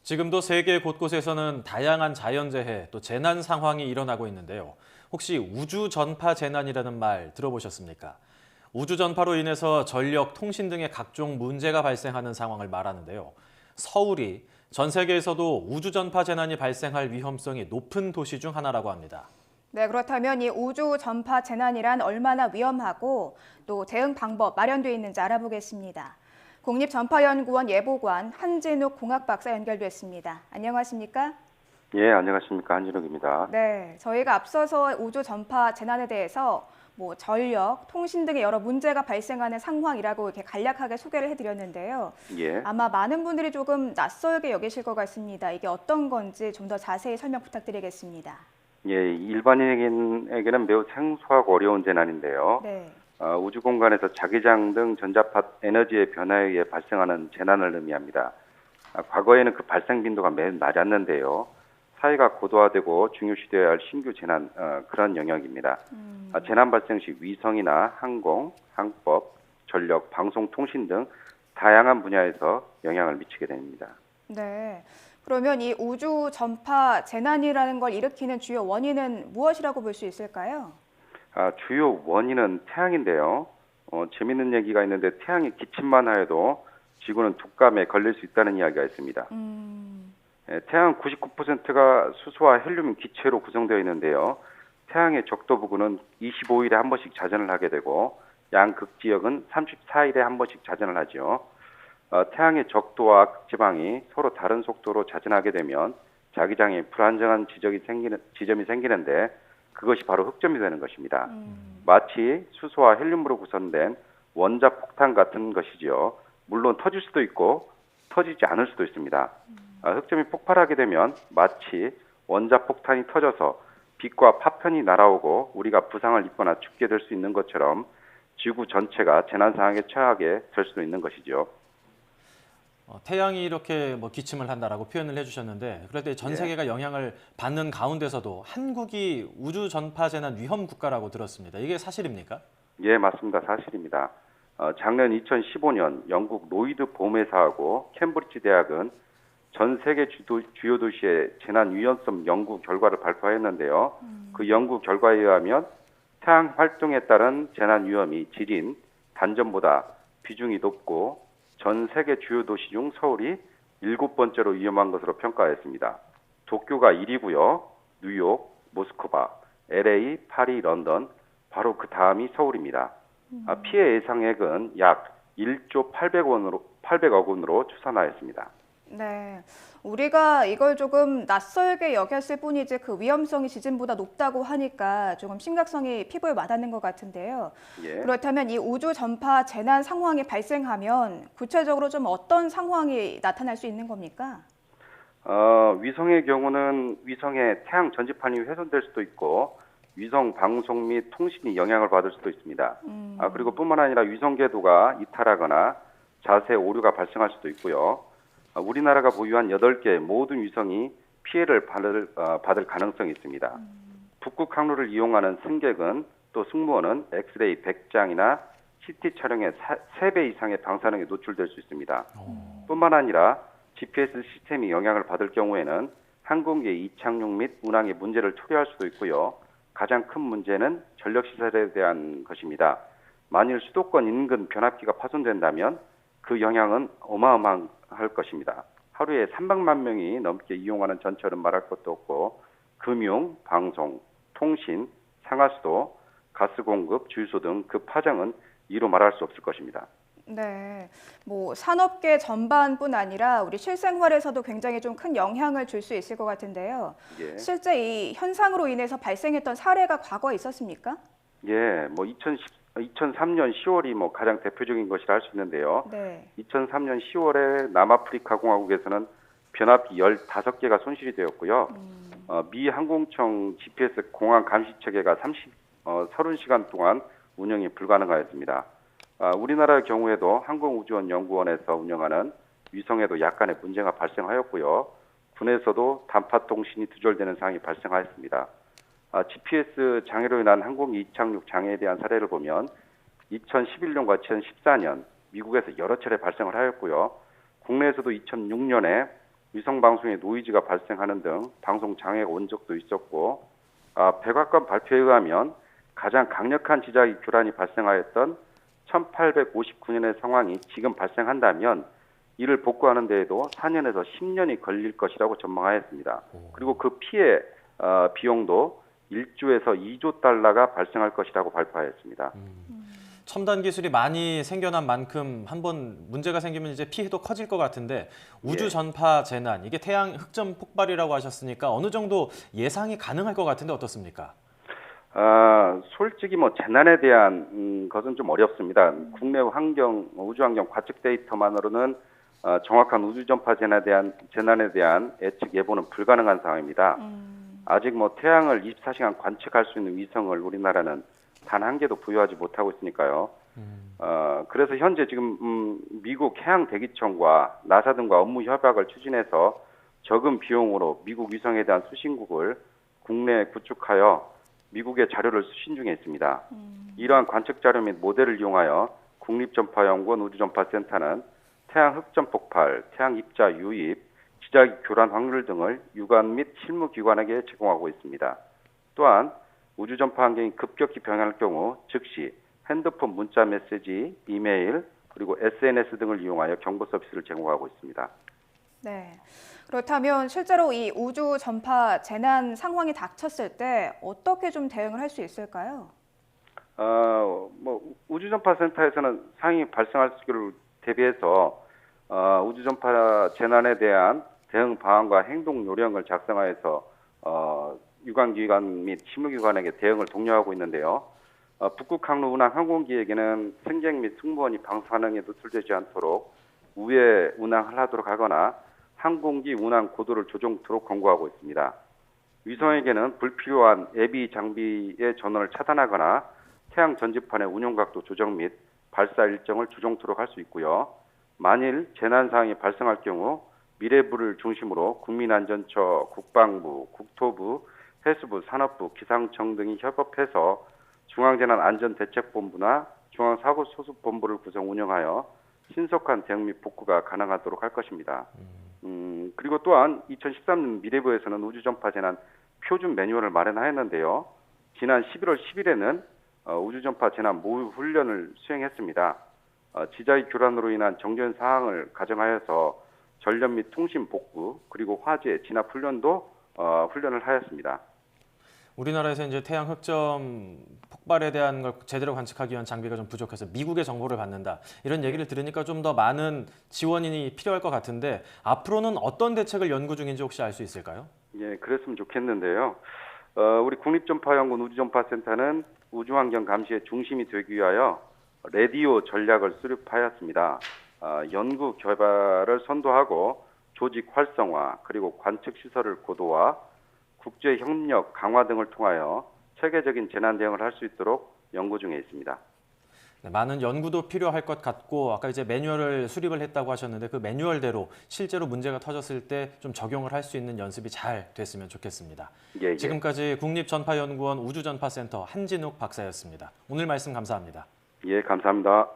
지금도 세계 곳곳에서는 다양한 자연재해 또 재난 상황이 일어나고 있는데요. 혹시 우주 전파 재난이라는 말 들어보셨습니까? 우주 전파로 인해서 전력, 통신 등의 각종 문제가 발생하는 상황을 말하는데요. 서울이 전 세계에서도 우주 전파 재난이 발생할 위험성이 높은 도시 중 하나라고 합니다. 네, 그렇다면 이 우주 전파 재난이란 얼마나 위험하고 또 대응 방법 마련되어 있는지 알아보겠습니다. 국립전파연구원 예보관 한진욱 공학박사 연결됐습니다. 안녕하십니까? 예, 안녕하십니까. 한진욱입니다. 네, 저희가 앞서서 우주 전파 재난에 대해서 전력, 통신 등의 여러 문제가 발생하는 상황이라고 이렇게 간략하게 소개를 해드렸는데요. 예, 아마 많은 분들이 조금 낯설게 여기실 것 같습니다. 이게 어떤 건지 좀 더 자세히 설명 부탁드리겠습니다. 예, 일반인에게는 매우 생소하고 어려운 재난인데요. 네. 우주 공간에서 자기장 등 전자파 에너지의 변화에 의해 발생하는 재난을 의미합니다. 과거에는 그 발생 빈도가 매우 낮았는데요. 사회가 고도화되고 중요시되어야 할 신규 재난, 그런 영역입니다. 재난 발생 시 위성이나 항공, 항법, 전력, 방송, 통신 등 다양한 분야에서 영향을 미치게 됩니다. 네. 그러면 이 우주 전파 재난이라는 걸 일으키는 주요 원인은 무엇이라고 볼 수 있을까요? 주요 원인은 태양인데요. 재밌는 얘기가 있는데 태양이 기침만 하여도 지구는 독감에 걸릴 수 있다는 이야기가 있습니다. 태양 99%가 수소와 헬륨 기체로 구성되어 있는데요. 태양의 적도 부근은 25일에 한 번씩 자전을 하게 되고 양극 지역은 34일에 한 번씩 자전을 하죠. 태양의 적도와 극지방이 서로 다른 속도로 자전하게 되면 자기장에 불안정한 지점이 생기는데 그것이 바로 흑점이 되는 것입니다. 마치 수소와 헬륨으로 구성된 원자폭탄 같은 것이지요. 물론 터질 수도 있고 터지지 않을 수도 있습니다. 흑점이 폭발하게 되면 마치 원자폭탄이 터져서 빛과 파편이 날아오고 우리가 부상을 입거나 죽게 될 수 있는 것처럼 지구 전체가 재난 상황에 처하게 될 수도 있는 것이죠. 태양이 이렇게 기침을 한다라고 표현을 해주셨는데 그런데 전 예. 세계가 영향을 받는 가운데서도 한국이 우주 전파 재난 위험 국가라고 들었습니다. 이게 사실입니까? 예, 맞습니다. 사실입니다. 작년 2015년 영국 로이드 보험회사하고 캠브리지 대학은 전 세계 주요 도시의 재난 위험성 연구 결과를 발표했는데요. 그 연구 결과에 의하면 태양 활동에 따른 재난 위험이 지린 단전보다 비중이 높고 전 세계 주요 도시 중 서울이 7번째로 위험한 것으로 평가했습니다. 도쿄가 1위고요. 뉴욕, 모스크바, LA, 파리, 런던, 바로 그 다음이 서울입니다. 피해 예상액은 약 1조 800억 원으로 추산하였습니다. 네. 우리가 이걸 조금 낯설게 여겼을 뿐이지 그 위험성이 지진보다 높다고 하니까 조금 심각성이 피부에 와닿는 것 같은데요. 예. 그렇다면 이 우주 전파 재난 상황이 발생하면 구체적으로 좀 어떤 상황이 나타날 수 있는 겁니까? 위성의 경우는 위성의 태양 전지판이 훼손될 수도 있고 위성 방송 및 통신이 영향을 받을 수도 있습니다. 그리고 뿐만 아니라 위성 궤도가 이탈하거나 자세 오류가 발생할 수도 있고요. 우리나라가 보유한 8개 모든 위성이 피해를 받을 가능성이 있습니다. 북극 항로를 이용하는 승객은 또 승무원은 엑스레이 100장이나 CT 촬영의 3배 이상의 방사능에 노출될 수 있습니다. 뿐만 아니라 GPS 시스템이 영향을 받을 경우에는 항공기의 이착륙 및 운항에 문제를 초래할 수도 있고요. 가장 큰 문제는 전력시설에 대한 것입니다. 만일 수도권 인근 변압기가 파손된다면 그 영향은 어마어마할 것입니다. 하루에 300만 명이 넘게 이용하는 전철은 말할 것도 없고 금융, 방송, 통신, 상하수도, 가스 공급, 주유소 등 그 파장은 이루 말할 수 없을 것입니다. 네, 산업계 전반뿐 아니라 우리 실생활에서도 굉장히 좀 큰 영향을 줄 수 있을 것 같은데요. 예. 실제 이 현상으로 인해서 발생했던 사례가 과거에 있었습니까? 예, 2003년 10월이 가장 대표적인 것이라 할 수 있는데요. 네. 2003년 10월에 남아프리카 공화국에서는 변압기 15개가 손실이 되었고요. 미 항공청 GPS 공항 감시 체계가 30시간 동안 운영이 불가능하였습니다. 우리나라의 경우에도 항공우주원연구원에서 운영하는 위성에도 약간의 문제가 발생하였고요. 군에서도 단파 통신이 두절되는 상황이 발생하였습니다. GPS 장애로 인한 항공기 이착륙 장애에 대한 사례를 보면 2011년과 2014년 미국에서 여러 차례 발생을 하였고요. 국내에서도 2006년에 위성 방송에 노이즈가 발생하는 등 방송 장애가 온 적도 있었고, 백악관 발표에 의하면 가장 강력한 지자기 교란이 발생하였던 1859년의 상황이 지금 발생한다면 이를 복구하는 데에도 4년에서 10년이 걸릴 것이라고 전망하였습니다. 그리고 그 피해 비용도 1조에서 2조 달러가 발생할 것이라고 발표하였습니다. 첨단 기술이 많이 생겨난 만큼 한번 문제가 생기면 이제 피해도 커질 것 같은데 우주 전파 재난, 이게 태양 흑점 폭발이라고 하셨으니까 어느 정도 예상이 가능할 것 같은데 어떻습니까? 솔직히 재난에 대한 것은 좀 어렵습니다. 국내 우주 환경 관측 데이터만으로는 정확한 우주 전파 재난에 대한 예측 예보는 불가능한 상황입니다. 아직 태양을 24시간 관측할 수 있는 위성을 우리나라는 단 한 개도 부여하지 못하고 있으니까요. 그래서 현재 지금 미국 해양대기청과 나사 등과 업무 협약을 추진해서 적은 비용으로 미국 위성에 대한 수신국을 국내에 구축하여 미국의 자료를 수신 중에 있습니다. 이러한 관측 자료 및 모델을 이용하여 국립전파연구원 우주전파센터는 태양 흑점 폭발, 태양 입자 유입, 지자기 교란 확률 등을 유관 및 실무기관에게 제공하고 있습니다. 또한 우주전파 환경이 급격히 변할 경우 즉시 핸드폰 문자 메시지, 이메일, 그리고 SNS 등을 이용하여 경보 서비스를 제공하고 있습니다. 네. 그렇다면 실제로 이 우주 전파 재난 상황이 닥쳤을 때 어떻게 좀 대응을 할 수 있을까요? 우주전파센터에서는 상황이 발생할 시기를 대비해서 우주전파 재난에 대한 대응 방안과 행동 요령을 작성하여서 유관기관 및 실무기관에게 대응을 독려하고 있는데요. 북극 항로 운항 항공기에게는 승객 및 승무원이 방사능에 노출되지 않도록 우회 운항을 하도록 하거나 항공기 운항 고도를 조정토록 권고하고 있습니다. 위성에게는 불필요한 예비 장비의 전원을 차단하거나 태양 전지판의 운용 각도 조정 및 발사 일정을 조정토록 할 수 있고요. 만일 재난 상황이 발생할 경우 미래부를 중심으로 국민안전처, 국방부, 국토부, 해수부, 산업부, 기상청 등이 협업해서 중앙재난안전대책본부나 중앙사고소수본부를 구성 운영하여 신속한 대응 및 복구가 가능하도록 할 것입니다. 그리고 또한 2013년 미래부에서는 우주전파 재난 표준 매뉴얼을 마련하였는데요. 지난 11월 10일에는 우주전파 재난 모의 훈련을 수행했습니다. 지자기 교란으로 인한 정전 사항을 가정하여서 전력 및 통신 복구, 그리고 화재 진압 훈련도 훈련을 하였습니다. 우리나라에서 이제 태양 흑점 폭발에 대한 걸 제대로 관측하기 위한 장비가 좀 부족해서 미국의 정보를 받는다. 이런 얘기를 들으니까 좀 더 많은 지원이 필요할 것 같은데 앞으로는 어떤 대책을 연구 중인지 혹시 알 수 있을까요? 예, 그랬으면 좋겠는데요. 우리 국립전파연구원 우주전파센터는 우주환경 감시의 중심이 되기 위하여 라디오 전략을 수립하였습니다. 연구 개발을 선도하고 조직 활성화, 그리고 관측 시설을 고도화, 국제 협력 강화 등을 통하여 체계적인 재난 대응을 할 수 있도록 연구 중에 있습니다. 네, 많은 연구도 필요할 것 같고 아까 이제 매뉴얼을 수립을 했다고 하셨는데 그 매뉴얼대로 실제로 문제가 터졌을 때 좀 적용을 할 수 있는 연습이 잘 됐으면 좋겠습니다. 예. 지금까지 국립전파연구원 우주전파센터 한진욱 박사였습니다. 오늘 말씀 감사합니다. 예, 감사합니다.